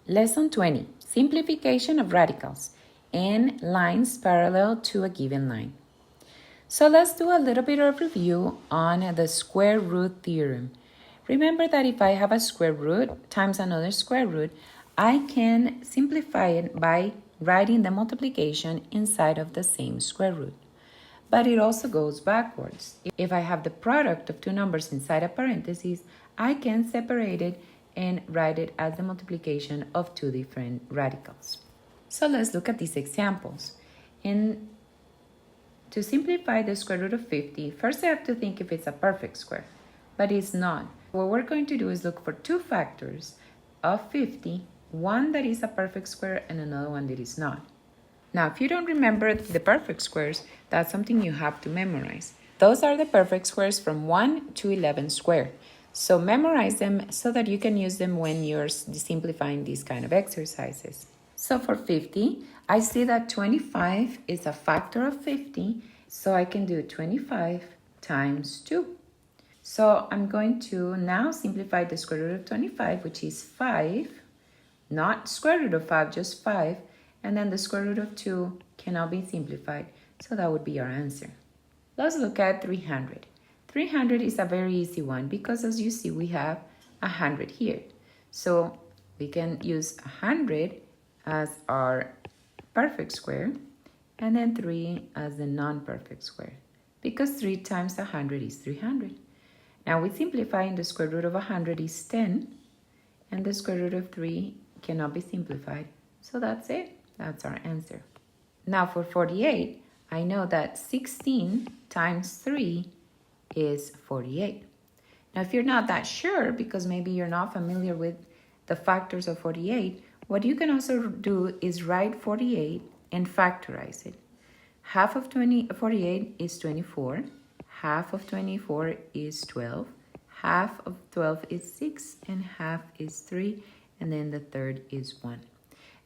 Lesson 20, Simplification of radicals and lines parallel to a given line. So let's do a little bit of review on the square root theorem. Remember that if I have a square root times another square root, I can simplify it by writing the multiplication inside of the same square root. But it also goes backwards. If I have the product of two numbers inside a parenthesis, I can separate it and write it as the multiplication of two different radicals. So let's look at these examples. To simplify the square root of 50, first I have to think if it's a perfect square, but it's not. What we're going to do is look for two factors of 50, one that is a perfect square and another one that is not. Now, if you don't remember the perfect squares, that's something you have to memorize. Those are the perfect squares from 1 to 11 squared. So memorize them so that you can use them when you're simplifying these kind of exercises. So for 50, I see that 25 is a factor of 50, so I can do 25 times 2. So I'm going to now simplify the square root of 25, which is 5, not square root of 5, just 5, and then the square root of 2 cannot be simplified, so that would be our answer. Let's look at 300. 300 is a very easy one because as you see, we have 100 here. So we can use 100 as our perfect square and then 3 as the non-perfect square because 3 times 100 is 300. Now we simplify and the square root of 100 is 10 and the square root of 3 cannot be simplified. So that's it. That's our answer. Now for 48, I know that 16 times 3 is 48. Now if you're not that sure, because maybe you're not familiar with the factors of 48, what you can also do is write 48 and factorize it. Half of 48 is 24. Half of 24 is 12. Half of 12 is 6, and half is 3, and then the third is 1.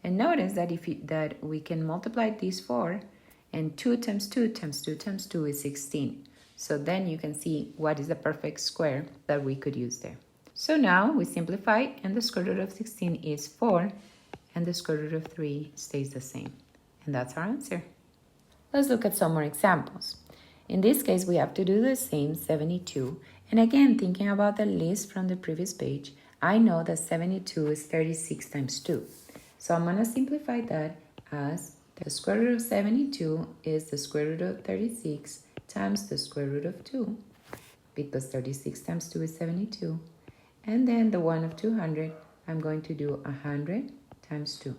And notice that that we can multiply these 4, and 2 times 2 times 2 times 2 is 16. So then you can see what is the perfect square that we could use there. So now we simplify, and the square root of 16 is 4, and the square root of 3 stays the same. And that's our answer. Let's look at some more examples. In this case, we have to do the same 72. And again, thinking about the list from the previous page, I know that 72 is 36 times 2. So I'm going to simplify that as the square root of 72 is the square root of 36 times the square root of 2, because 36 times 2 is 72. And then the one of 200, I'm going to do 100 times 2.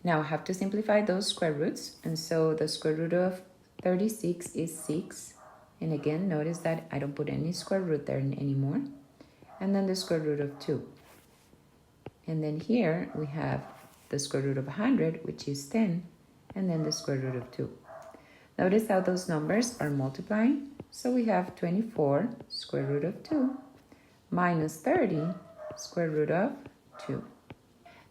Now I have to simplify those square roots, and so the square root of 36 is 6. And again, notice that I don't put any square root there anymore. And then the square root of 2. And then here we have the square root of 100, which is 10, and then the square root of 2. Notice how those numbers are multiplying. So we have 24 square root of 2 minus 30 square root of 2.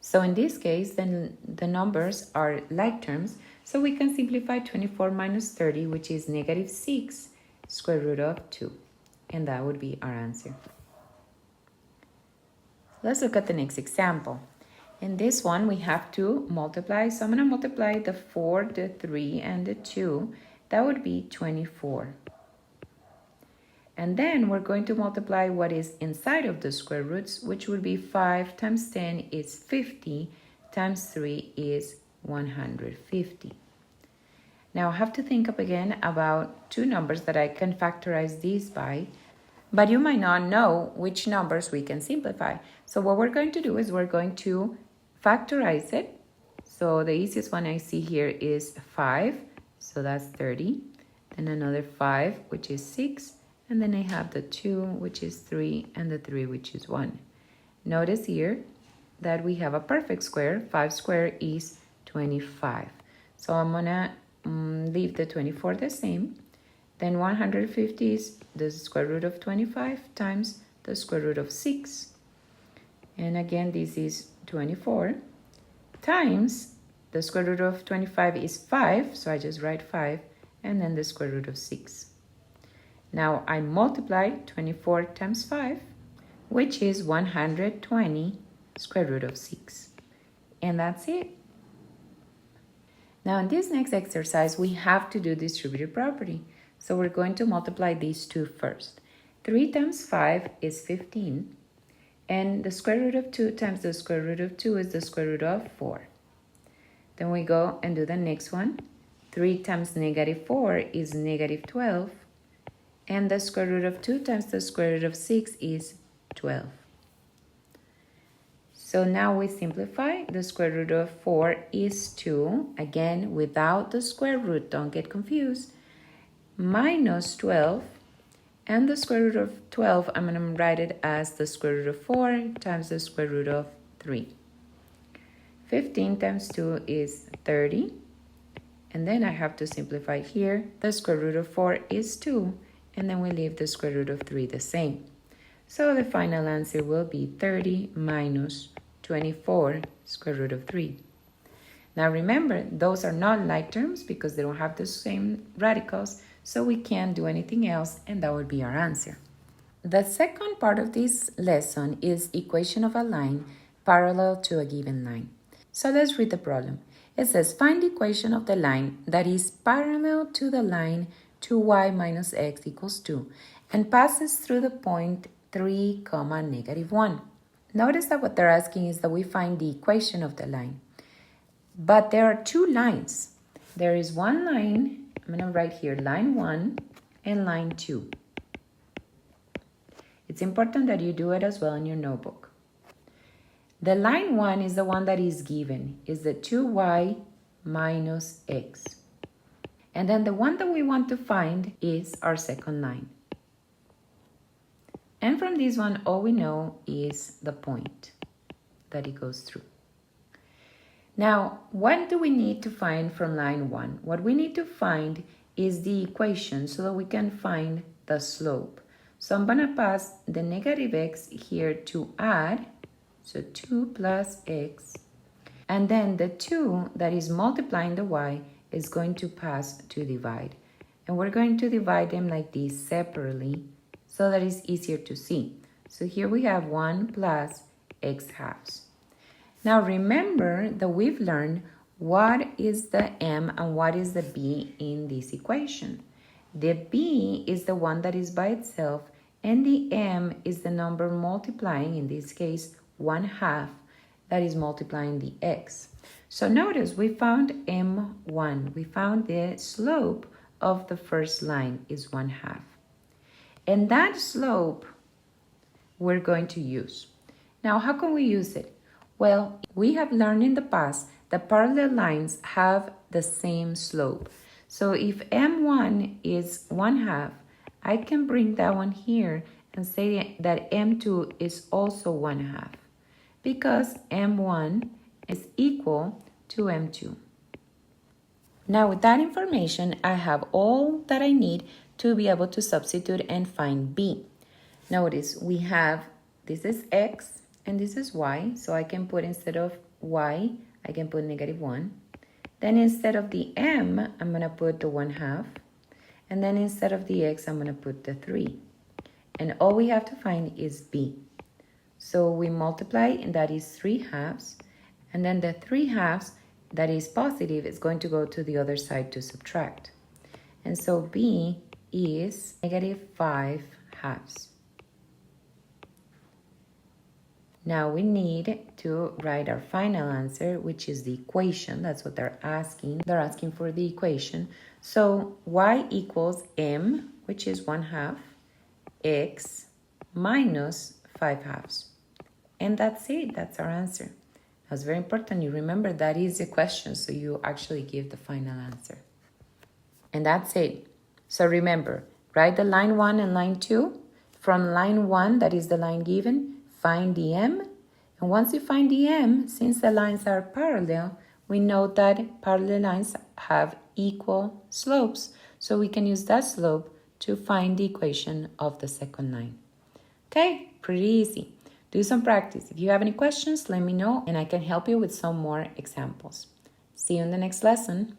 So in this case, then the numbers are like terms. So we can simplify 24 minus 30, which is negative 6 square root of 2. And that would be our answer. Let's look at the next example. In this one, we have to multiply. So I'm going to multiply the 4, the 3, and the 2. That would be 24. And then we're going to multiply what is inside of the square roots, which would be 5 times 10 is 50, times 3 is 150. Now I have to think up again about two numbers that I can factorize these by, but you might not know which numbers we can simplify. So what we're going to do is we're going to factorize it. So the easiest one I see here is 5, so that's 30. Then another 5, which is 6. And then I have the 2, which is 3, and the 3, which is 1. Notice here that we have a perfect square. 5 squared is 25. So I'm going to leave the 24 the same. Then 150 is the square root of 25 times the square root of 6. And again, this is 24 times the square root of 25 is 5. So I just write 5, and then the square root of 6. Now I multiply 24 times 5, which is 120 square root of 6. And that's it. Now in this next exercise, we have to do distributive property. So we're going to multiply these two first. 3 times 5 is 15. And the square root of 2 times the square root of 2 is the square root of 4. Then we go and do the next one. 3 times negative 4 is negative 12. And the square root of 2 times the square root of 6 is 12. So now we simplify. The square root of 4 is 2. Again, without the square root, don't get confused. Minus 12. And the square root of 12, I'm going to write it as the square root of 4 times the square root of 3. 15 times 2 is 30. And then I have to simplify here. The square root of 4 is 2. And then we leave the square root of 3 the same. So the final answer will be 30 minus 24 square root of 3. Now remember, those are not like terms because they don't have the same radicals, so we can't do anything else, and that would be our answer. The second part of this lesson is equation of a line parallel to a given line. So let's read the problem. It says, find the equation of the line that is parallel to the line 2y minus x equals 2 and passes through the point 3, negative 1. Notice that what they're asking is that we find the equation of the line. But there are two lines. There is one line, I'm going to write here line 1 and line 2. It's important that you do it as well in your notebook. The line 1 is the one that is given, is the 2y minus x. And then the one that we want to find is our second line. And from this one, all we know is the point that it goes through. Now, what do we need to find from line 1? What we need to find is the equation so that we can find the slope. So I'm going to pass the negative x here to add, so 2 plus x. And then the 2 that is multiplying the y is going to pass to divide. And we're going to divide them like this separately so that it's easier to see. So here we have 1 plus x halves. Now remember that we've learned what is the m and what is the b in this equation. The b is the one that is by itself, and the m is the number multiplying, in this case, 1/2, that is multiplying the x. So notice we found m1. We found the slope of the first line is 1/2. And that slope we're going to use. Now, how can we use it? Well, we have learned in the past that parallel lines have the same slope. So if m1 is 1/2, I can bring that one here and say that m2 is also 1/2 because m1 is equal to m2. Now with that information, I have all that I need to be able to substitute and find b. Notice we have, this is x and this is y, so I can put instead of y, I can put -1. Then instead of the m, I'm going to put the 1/2. And then instead of the x, I'm going to put the 3. And all we have to find is b. So we multiply, and that is 3/2. And then the 3/2 that is positive is going to go to the other side to subtract. And so b is -5/2. Now we need to write our final answer, which is the equation. That's what they're asking. They're asking for the equation. So y equals m, which is 1/2, x minus 5/2. And that's it. That's our answer. That's very important. You remember that is a question, so you actually give the final answer. And that's it. So remember, write the line 1 and line 2. From line 1, that is the line given, find the m. And once you find the m, since the lines are parallel, we know that parallel lines have equal slopes. So we can use that slope to find the equation of the second line. Okay, pretty easy. Do some practice. If you have any questions, let me know and I can help you with some more examples. See you in the next lesson.